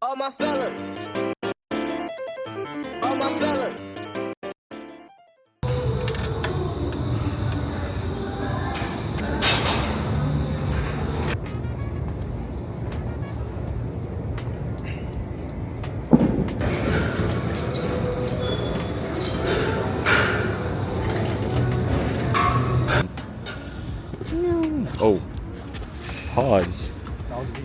All my fellas. All my fellas. Oh, pause. That was a beat.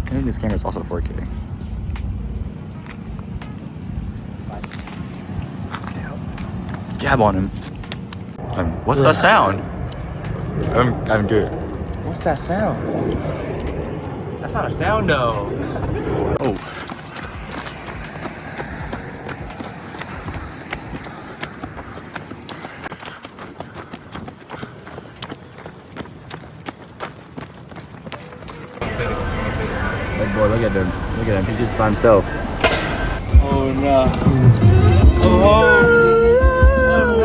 I think this camera is also 4K. Gab on him. What's that sound? I'm good. What's that sound? That's not a sound though. Oh. Oh boy, look at him. Look at him. He's just by himself. Oh no. Oh.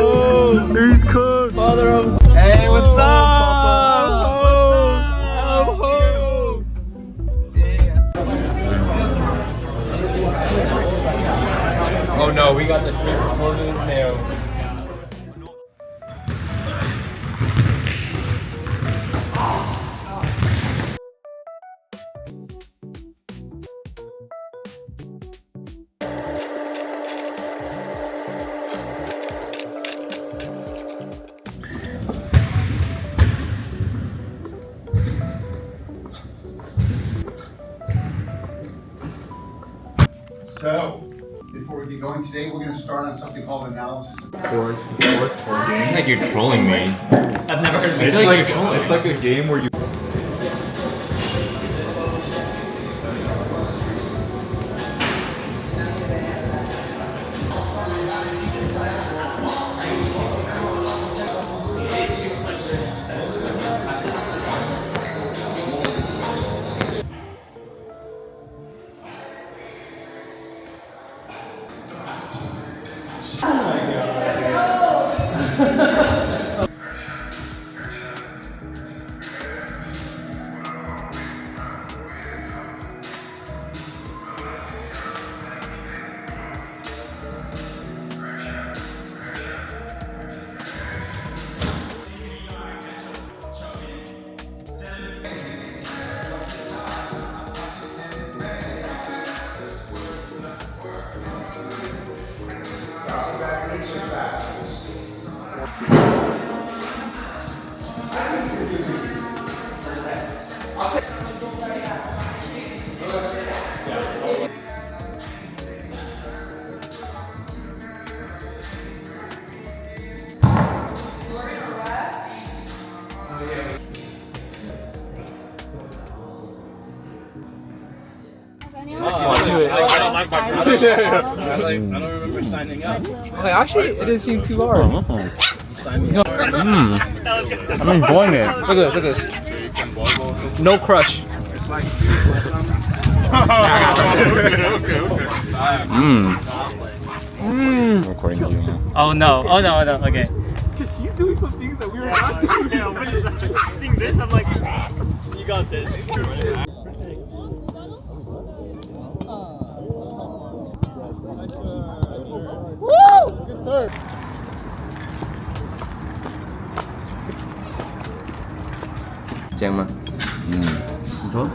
Oh. He's cooked. Father of. Hey, what's up? Oh. Oh no, we got the 3 performance nails. So, before we get going today, we're going to start on something called analysis of It's like you're trolling me. I've never heard of it. It's like a game where you. I don't remember signing up. Actually, it didn't seem too hard. I'm enjoying it. Look at this. No crush. I'm recording you now. Oh no, okay. She's doing some things that we were not doing. Seeing this, I'm like, you got this. Woo! Good serve. Chàng mà. Tốt.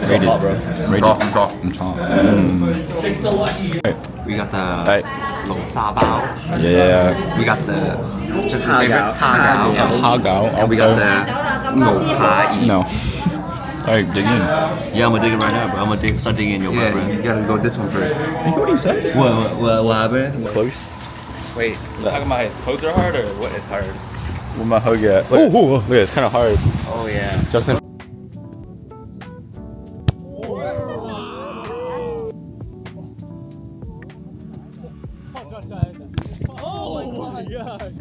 Rated. Bro. We got the lẩu sa bao. Yeah. We got the just his favorite ha gao. Ha gao. And we got the ngủ pa yi. No. Alright, dig in. Yeah, I'm gonna dig it right now, bro. I'm gonna start digging in your bro. You gotta go this one first. What you said? What happened? Close. Wait, you talking about his codes are hard or what is hard? Where my hug at? Look at it, it's kind of hard. Oh yeah. Justin. Oh my god.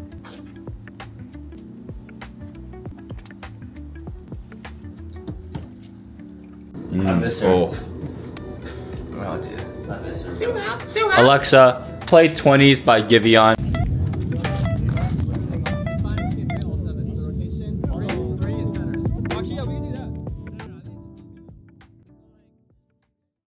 I miss her. Oh. I miss her. Alexa, play 20s by Giveon.